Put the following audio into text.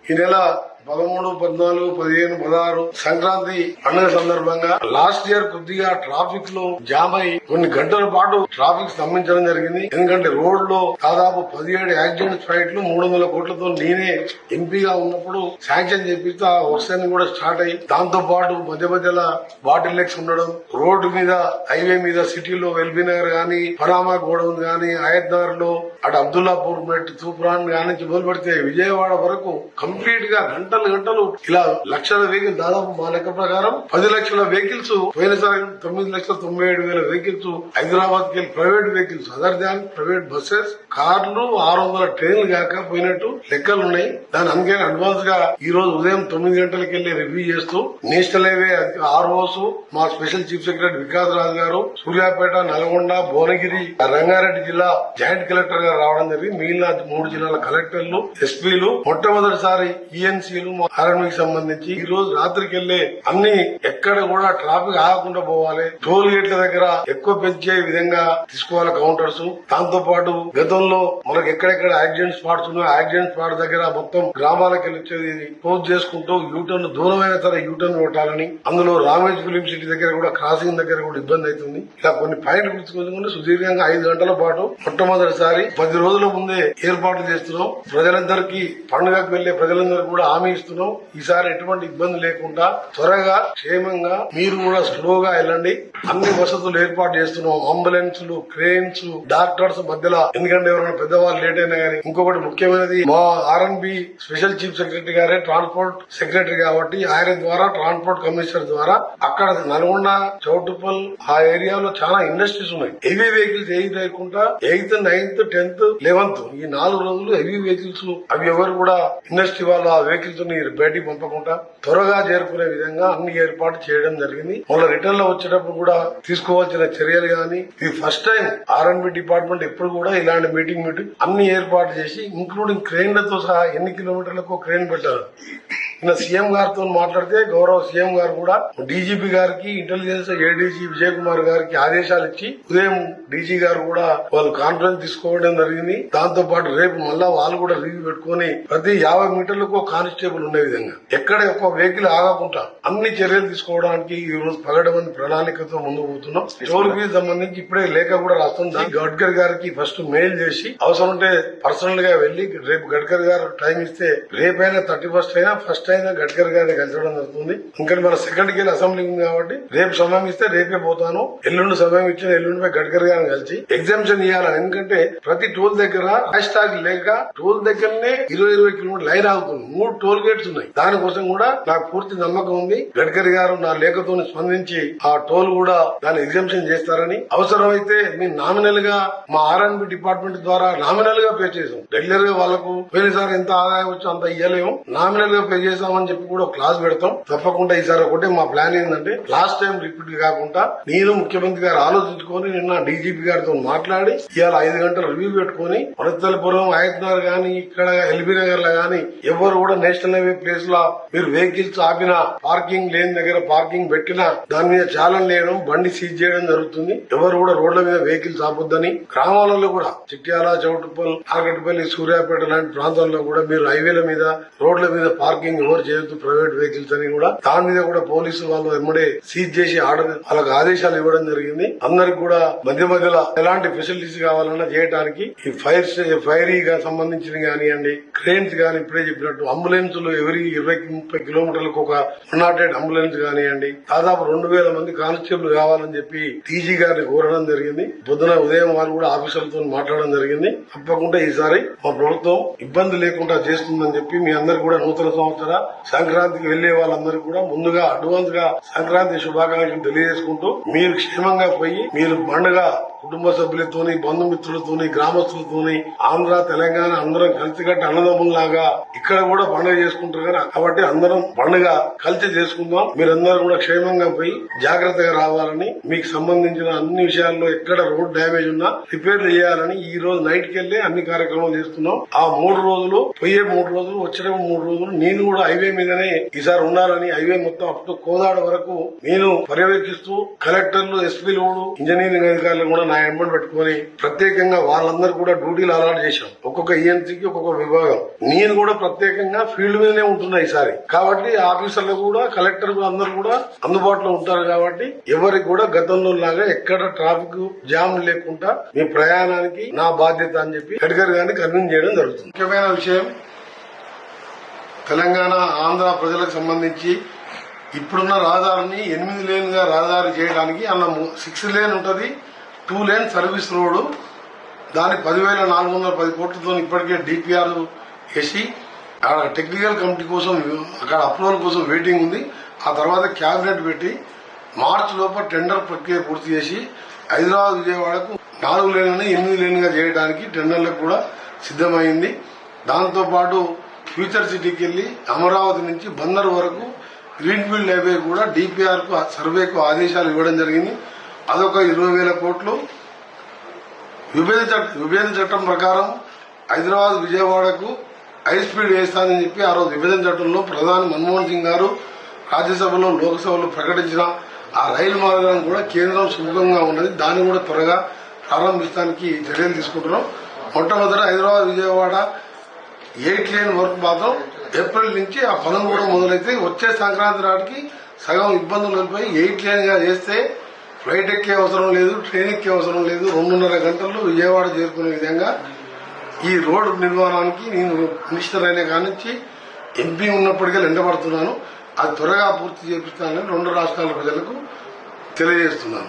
ఈ నెల 13, 14, 15, 16 సంక్రాంతి పండుగ సందర్భంగా లాస్ట్ ఇయర్ కొద్దిగా ట్రాఫిక్ లో జామ్ అయి కొన్ని గంటల పాటు ట్రాఫిక్ స్తంభించడం జరిగింది. ఎందుకంటే రోడ్ లో దాదాపు 17 యాక్సిడెంట్స్ ఫైట్లు 300 కోట్లతో నేనే ఎంపీగా ఉన్నప్పుడు శాంక్షన్ చేపిస్తే ఆ వర్క్స్ అన్ని కూడా స్టార్ట్ అయ్యి దాంతో పాటు మధ్య మధ్యలో బాటిల్ లెక్స్ ఉండడం, రోడ్డు మీద హైవే మీద సిటీలో ఎల్బీ నగర్ గానీ, పనామా గోడౌన్ గానీ, ఆయత్నగర్ లో అటు అబ్దుల్లాపూర్ మెట్, తూప్రాన్ గానీ మొదలు పెడితే విజయవాడ వరకు కంప్లీట్ గా గంటలు ఇలా లక్షల వెహికల్, దాదాపు మా లెక్క ప్రకారం 10 లక్షల వెహికల్స్ పోయినసారి 9,97,000 వెహికల్స్ హైదరాబాద్ కి private vehicles other than private buses, కార్లు, 600 ట్రైన్లు కాక పోయినట్టు లెక్కలు ఉన్నాయి. దాని అందుకని అడ్వాన్స్ గా ఈ రోజు ఉదయం 9 గంటలకు వెళ్లి రివ్యూ చేస్తూ నేషనల్ హైవే ఆర్ఓస్, మా స్పెషల్ చీఫ్ సెక్రటరీ వికాస్ రాజు గారు, సూర్యాపేట, నల్గొండ, భువనగిరి, రంగారెడ్డి జిల్లా జాయింట్ కలెక్టర్ గారు రావడం జరిగింది. మిగిలిన 3 జిల్లాల కలెక్టర్లు, ఎస్పీలు, మొట్టమొదటిసారి ఈఎన్సీలు ఆర్ఎంఈకి సంబంధించి ఈ రోజు రాత్రికి వెళ్లే అన్ని ఎక్కడ కూడా ట్రాఫిక్ ఆగకుండా పోవాలి. టోల్ గేట్ల దగ్గర ఎక్కువ పెంచే విధంగా తీసుకోవాలి కౌంటర్స్. దాంతో పాటు గతంలో మనకు ఎక్కడెక్కడ యాక్సిడెంట్ స్పాట్స్ ఉన్నాయో యాక్సిడెంట్ స్పాట్ దగ్గర మొత్తం గ్రామాలకు వచ్చేది క్లోజ్ చేసుకుంటూ యూటర్న్ దూరమైన సరే యూటర్న్ కొట్టాలని, అందులో రామేజ్ ఫిలిం సిటీ దగ్గర కూడా క్రాసింగ్ దగ్గర కూడా ఇబ్బంది అవుతుంది. ఇలా కొన్ని పాయింట్లు గుర్తుకొచ్చుకుంటే సుదీర్ఘంగా 5 గంటల పాటు మొట్టమొదటిసారి 10 రోజుల ముందే ఏర్పాట్లు చేస్తున్నాం. ప్రజలందరికీ పండుగకు వెళ్లే ప్రజలందరికీ కూడా హామీ ఇస్తున్నాం. ఈసారి ఎటువంటి ఇబ్బంది లేకుండా త్వరగా క్షేమంగా మీరు కూడా స్లోగా వెళ్ళండి. అన్ని వసతులు ఏర్పాటు చేస్తున్నాం. అంబులెన్స్లు, క్రేన్స్, డాక్టర్స్ మధ్యలో, ఎందుకంటే ఎవరైనా పెద్దవాళ్ళు లేట్ అయినా గానీ. ఇంకొకటి ముఖ్యమైనది, మా ఆర్ఎన్బి స్పెషల్ చీఫ్ సెక్రటరీ గారే ట్రాన్స్పోర్ట్ సెక్రటరీ కాబట్టి ఆయన ద్వారా ట్రాన్స్పోర్ట్ కమిషనర్ ద్వారా అక్కడ నల్గొండ, చౌటుప్పల్ ఆ ఏరియాలో చాలా ఇండస్ట్రీస్ ఉన్నాయి. హెవీ వెహికల్స్ ఏవి లేకుండా 8th, 9th, 10th, 11th ఈ 4 రోజులు హెవీ వెహికల్స్ అవి ఎవరు కూడా ఇండస్ట్రీ వాళ్ళు ఆ వెహికల్స్ బయటికి పంపకుండా త్వరగా చేరుకునే విధంగా అన్ని ఏర్పాటు చేయడం జరిగింది. మళ్ళీ రిటర్న్ లో వచ్చేటప్పుడు కూడా తీసుకోవాల్సిన చర్యలు గానీ, ఇది ఫస్ట్ టైం ఆర్ఎన్బి డిపార్ట్మెంట్ ఎప్పుడు కూడా ఇలాంటి మీటింగ్ అన్ని ఏర్పాటు చేసి ఇంక్లూడింగ్ క్రేన్లతో సహా ఎన్ని కిలోమీటర్లకు క్రేన్ పెట్టారు. నిన్న సీఎం గారితో మాట్లాడితే గౌరవ సీఎం గారు కూడా డీజీపీ గారికి, ఇంటెలిజెన్స్ ఏడీజీ విజయ్ కుమార్ గారికి ఆదేశాలు ఇచ్చి ఉదయం డీజీ గారు కూడా వాళ్ళు కాన్ఫరెన్స్ తీసుకోవడం జరిగింది. దాంతో పాటు రేపు మళ్ళా వాళ్ళు కూడా రివ్యూ పెట్టుకుని ప్రతి 50 మీటర్లకు కానిస్టేబుల్ ఉండే విధంగా ఎక్కడ ఒక వెహికల్ ఆగకుండా అన్ని చర్యలు తీసుకోవడానికి ఈ రోజు పగడమని ప్రణాళికతో ముందుకు పోతున్నాం. టోల్ ఫీజు సంబంధించి ఇప్పుడే లేఖ కూడా రాస్తుంది. గడ్కరీ గారికి ఫస్ట్ మెయిల్ చేసి అవసరం ఉంటే పర్సనల్ గా వెళ్లి రేపు గడ్కరీ గారు టైం ఇస్తే రేపైనా 31st అయినా ఫస్ట్ అయినా గడ్కరీ గారిని కలిసడం జరుగుతుంది. ఇంకా మన సెకండ్ కి అసెంబ్లీ ఉంది కాబట్టి రేపు సమయం ఇస్తే రేపే పోతాను. ఎల్లుండి సమయం ఇచ్చిన ఎల్లుండి గడ్కరీ గారిని కలిసి ఎగ్జామ్షన్ ఇవ్వాలని. ఎందుకంటే ప్రతి టోల్ దగ్గర హ్యాష్టాగ్ లేక టోల్ దగ్గరనే 20 కిలోమీటర్ లైన్ ఆగుతుంది. 3 టోల్ గేట్స్ ఉన్నాయి. దానికోసం కూడా నాకు పూర్తి నమ్మకం ఉంది. గడ్కరీ గారు నా లేఖతో స్పందించి ఆ టోల్ కూడా దాన్ని ఎగ్జామ్షన్ చేస్తారని, అవసరమైతే మేము నామినల్ గా మా ఆర్ఎన్బి డిపార్ట్మెంట్ ద్వారా నామినల్ గా పే చేసాం. రెగ్యులర్ గా వాళ్ళకు పోయినసారి ఎంత ఆదాయం వచ్చో అంత ఇయ్యలేము, నామినల్ గా పే చేసామని చెప్పి కూడా క్లాస్ పెడతాం. తప్పకుండా ఈసారి ఒకటే మా ప్లాన్ ఏంటంటే లాస్ట్ టైం రిపీట్ కాకుండా నేను ముఖ్యమంత్రి గారు ఆలోచించుకొని నిన్న డీజీపీ గారితో మాట్లాడి ఇవాళ 5 గంటలు రివ్యూ పెట్టుకుని వనస్థలపురం, ఆయత్నగర్ గానీ, ఇక్కడ ఎల్బీ నగర్ లో గానీ ఎవరు కూడా నేషనల్ హైవే ప్లేస్ లో మీరు వెహికల్స్ ఆపినా, పార్కింగ్ లేని దగ్గర పార్కింగ్ పెట్టినా దాని మీద చాలన్ లేయడం, బండి సీజ్ చేయడం జరుగుతుంది. ఎవరు కూడా రోడ్ల మీద వెహికల్స్ ఆపొద్దని. గ్రామాలలో కూడా చిట్యాల, చౌటుప్పల్, ఆకటిపల్లి, సూర్యాపేట లాంటి ప్రాంతాల్లో కూడా మీరు హైవేల మీద, రోడ్ల మీద పార్కింగ్ ఎవరు చేయొద్దు ప్రైవేట్ వెహికల్స్ అని కూడా దాని మీద కూడా పోలీసు వాళ్ళు ఎమ్మడే సీజ్ చేసి ఆర్డర్ వాళ్ళకి ఆదేశాలు ఇవ్వడం జరిగింది. అందరికి కూడా మధ్య మధ్యలో ఎలాంటి ఫెసిలిటీస్ కావాలన్నా చేయడానికి ఈ ఫైరీగా సంబంధించిన కానివ్వండి, క్రేన్స్ గానీ, ఇప్పుడే చెప్పినట్టు అంబులెన్సులు ఎవరి 20-30 కిలోమీటర్లకు ఒక 108 అంబులెన్స్ కానివ్వండి, దాదాపు 2000 మంది కానిస్టేబుల్ కావాలని చెప్పి టీజీ గారిని కోరడం జరిగింది. పొద్దున ఉదయం వాళ్ళు కూడా ఆఫీసర్లతో మాట్లాడడం జరిగింది. తప్పకుండా ఈసారి మా ప్రభుత్వం ఇబ్బంది లేకుండా చేస్తుందని చెప్పి మీ అందరు కూడా నూతన సంవత్సర సంక్రాంతికి వెళ్లే వాళ్ళందరూ కూడా ముందుగా అడ్వాన్స్ గా సంక్రాంతి శుభాకాంక్షలు తెలియజేసుకుంటూ మీరు క్షేమంగా పోయి మీరు పండుగ కుటుంబ సభ్యులతోని, బంధుమిత్రులతోని, గ్రామస్తులతోని, ఆంధ్ర తెలంగాణ అందరం కలిసికట్టి అన్నదమ్ముల్లాగా ఇక్కడ కూడా పండుగ చేసుకుంటారు కదా. కాబట్టి అందరం పండుగ కలిసి చేసుకుందాం. మీరందరూ కూడా క్షేమంగా పోయి జాగ్రత్తగా రావాలని, మీకు సంబంధించిన అన్ని విషయాల్లో ఎక్కడ రోడ్ డ్యామేజ్ ఉన్నా రిపేర్ చేయాలని ఈ రోజు నైట్ కి వెళ్లి అన్ని కార్యక్రమాలు చేస్తున్నాం. ఆ 3 రోజులు పోయే 3 రోజులు వచ్చే 3 రోజులు నేను కూడా హైవే మీదనే ఈసారి ఉండాలని, హైవే మొత్తం అప్ టు కోదాడ వరకు నేను పర్యవేక్షిస్తూ కలెక్టర్లు, ఎస్పీలు, ఇంజనీరింగ్ అధికారులు కూడా నా ఎంబడి పెట్టుకుని ప్రత్యేకంగా వాళ్ళందరూ కూడా డ్యూటీలు అలాట్ చేశాం. ఒక్కొక్క ఈఎన్సీకి ఒక్కొక్క విభాగం. నేను కూడా ప్రత్యేకంగా ఫీల్డ్ మీదనే ఉంటున్నా ఈసారి. కాబట్టి ఆఫీసర్లు కూడా కలెక్టర్ అందరూ కూడా అందుబాటులో ఉంటారు. కాబట్టి ఎవరికి కూడా గతంలో లాగా ఎక్కడ ట్రాఫిక్ జామ్ లేకుండా మీ ప్రయాణానికి నా బాధ్యత అని చెప్పి గడ్కరీ గారిని కన్విన్స్ చేయడం జరుగుతుంది. ముఖ్యమైన విషయం, తెలంగాణ ఆంధ్ర ప్రజలకు సంబంధించి ఇప్పుడున్న రహదారిని 8 లేన్ గా రహదారి చేయడానికి అన్న 6 లేన్ ఉంటది, 2 లేన్ సర్వీస్ రోడ్డు. దాని 10,410 కోట్లతో ఇప్పటికే డిపిఆర్ వేసి అక్కడ టెక్నికల్ కమిటీ కోసం అక్కడ అప్రూవల్ కోసం వెయిటింగ్ ఉంది. ఆ తర్వాత క్యాబినెట్ పెట్టి మార్చి లోపల టెండర్ ప్రక్రియ పూర్తి చేసి హైదరాబాద్ విజయవాడకు 4 లేన్లని 8 లేన్ గా చేయడానికి టెండర్లకు కూడా సిద్దమైంది. దాంతో పాటు ఫ్యూచర్ సిటీకి వెళ్లి అమరావతి నుంచి బందర్ వరకు గ్రీన్ఫీల్డ్ హైవే కూడా డిపిఆర్ కు సర్వేకు ఆదేశాలు ఇవ్వడం జరిగింది. అదొక 20,000 కోట్లు. విభజన చట్టం ప్రకారం హైదరాబాద్ విజయవాడకు హై స్పీడ్ వేస్తానని చెప్పి ఆ రోజు విభజన చట్టంలో ప్రధాని మన్మోహన్ సింగ్ గారు రాజ్యసభలో లోక్సభలో ప్రకటించిన ఆ రైలు మార్గం కూడా కేంద్రం సుముఖంగా ఉన్నది. దాన్ని కూడా త్వరగా ప్రారంభించడానికి చర్యలు తీసుకుంటున్నాం. మొట్టమొదట హైదరాబాద్ విజయవాడ 8 లేన్ వర్క్ మాత్రం ఏప్రిల్ నుంచి ఆ పనులు కూడా మొదలైతే వచ్చే సంక్రాంతి నాటికి సగం ఇబ్బందులు వెళ్ళిపోయి 8 లేన్ గా చేస్తే ఫ్లైట్ ఎక్కే అవసరం లేదు, ట్రైన్ ఎక్కే అవసరం లేదు. 2.5 గంటల్లో విజయవాడ చేరుకునే విధంగా ఈ రోడ్డు నిర్మాణానికి నేను మినిస్టర్ అయిన కానించి ఎంపీ ఉన్నప్పటికీ ఎండబడుతున్నాను. అది త్వరగా పూర్తి చేపిస్తానని 2 రాష్ట్రాల ప్రజలకు తెలియజేస్తున్నాను.